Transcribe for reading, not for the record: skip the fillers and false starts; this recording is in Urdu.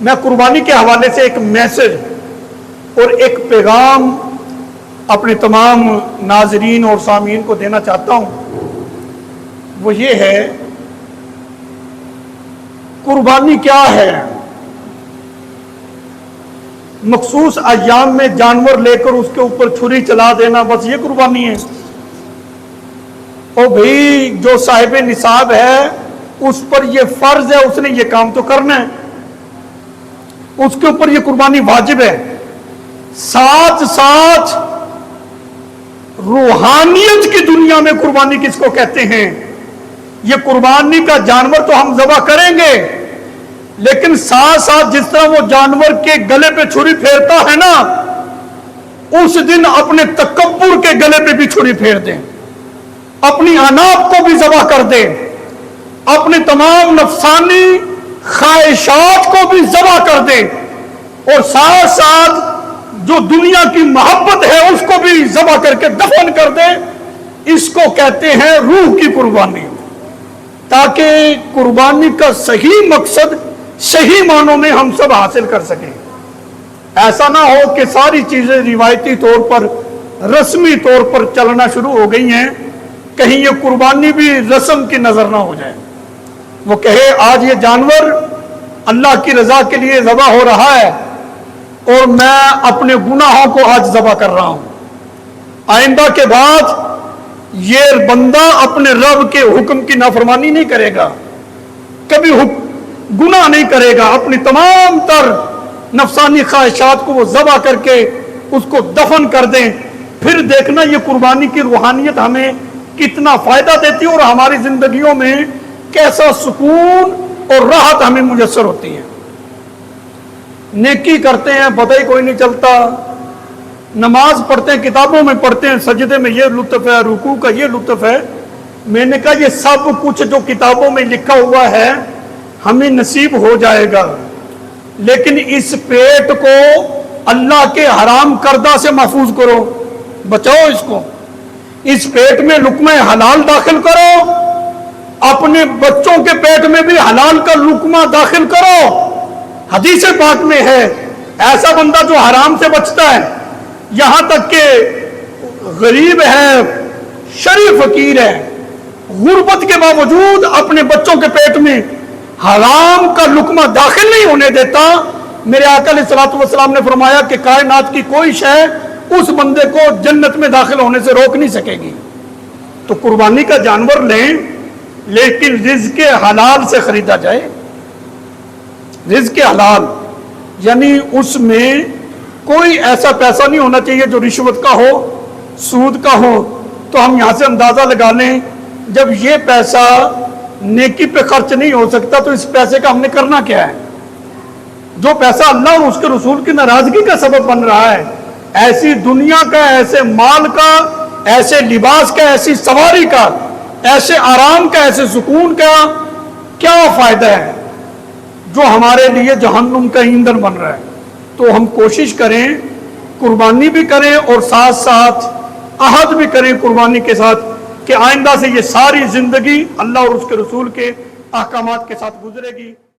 میں قربانی کے حوالے سے ایک میسج اور ایک پیغام اپنے تمام ناظرین اور سامعین کو دینا چاہتا ہوں. وہ یہ ہے، قربانی کیا ہے؟ مخصوص ایام میں جانور لے کر اس کے اوپر چھری چلا دینا، بس یہ قربانی ہے؟ او بھائی، جو صاحب نصاب ہے اس پر یہ فرض ہے، اس نے یہ کام تو کرنا ہے، اس کے اوپر یہ قربانی واجب ہے. ساتھ ساتھ روحانیت کی دنیا میں قربانی کس کو کہتے ہیں؟ یہ قربانی کا جانور تو ہم ذبح کریں گے، لیکن ساتھ ساتھ جس طرح وہ جانور کے گلے پہ چھری پھیرتا ہے نا، اس دن اپنے تکبر کے گلے پہ بھی چھری پھیر دیں، اپنی اناپ کو بھی ذبح کر دیں، اپنے تمام نفسانی خواہشات کو بھی ذبح کر دیں، اور ساتھ ساتھ جو دنیا کی محبت ہے اس کو بھی ذبح کر کے دفن کر دیں. اس کو کہتے ہیں روح کی قربانی. تاکہ قربانی کا صحیح مقصد صحیح معنوں میں ہم سب حاصل کر سکیں. ایسا نہ ہو کہ ساری چیزیں روایتی طور پر، رسمی طور پر چلنا شروع ہو گئی ہیں، کہیں یہ قربانی بھی رسم کی نظر نہ ہو جائے. وہ کہے آج یہ جانور اللہ کی رضا کے لیے ذبح ہو رہا ہے اور میں اپنے گناہوں کو آج ذبح کر رہا ہوں. آئندہ کے بعد یہ بندہ اپنے رب کے حکم کی نافرمانی نہیں کرے گا، کبھی گناہ نہیں کرے گا. اپنی تمام تر نفسانی خواہشات کو وہ ذبح کر کے اس کو دفن کر دیں. پھر دیکھنا یہ قربانی کی روحانیت ہمیں کتنا فائدہ دیتی ہے اور ہماری زندگیوں میں کیسا سکون اور راحت ہمیں میسر ہوتی ہے. نیکی کرتے ہیں پتہ ہی کوئی نہیں چلتا، نماز پڑھتے ہیں کتابوں میں پڑھتے ہیں، سجدے میں یہ لطف ہے، رکوع کا یہ لطف ہے. میں نے کہا یہ سب کچھ جو کتابوں میں لکھا ہوا ہے ہمیں نصیب ہو جائے گا، لیکن اس پیٹ کو اللہ کے حرام کردہ سے محفوظ کرو، بچاؤ اس کو. اس پیٹ میں لقمہ حلال داخل کرو، اپنے بچوں کے پیٹ میں بھی حلال کا لقمہ داخل کرو. حدیث پاک میں ہے ایسا بندہ جو حرام سے بچتا ہے، یہاں تک کہ غریب ہے، شریف فقیر ہے، غربت کے باوجود اپنے بچوں کے پیٹ میں حرام کا لقمہ داخل نہیں ہونے دیتا. میرے آقا علیہ الصلوۃ والسلام نے فرمایا کہ کائنات کی کوئی شے اس بندے کو جنت میں داخل ہونے سے روک نہیں سکے گی. تو قربانی کا جانور لیں، لیکن رزق حلال سے خریدا جائے. رزق حلال یعنی اس میں کوئی ایسا پیسہ نہیں ہونا چاہیے جو رشوت کا ہو، سود کا ہو. تو ہم یہاں سے اندازہ لگا لیں، جب یہ پیسہ نیکی پہ خرچ نہیں ہو سکتا تو اس پیسے کا ہم نے کرنا کیا ہے؟ جو پیسہ اللہ اور اس کے رسول کی ناراضگی کا سبب بن رہا ہے، ایسی دنیا کا، ایسے مال کا، ایسے لباس کا، ایسی سواری کا، ایسے آرام کا، ایسے سکون کا کیا فائدہ ہے جو ہمارے لیے جہنم کا ایندھن بن رہا ہے؟ تو ہم کوشش کریں، قربانی بھی کریں اور ساتھ ساتھ عہد بھی کریں قربانی کے ساتھ کہ آئندہ سے یہ ساری زندگی اللہ اور اس کے رسول کے احکامات کے ساتھ گزرے گی.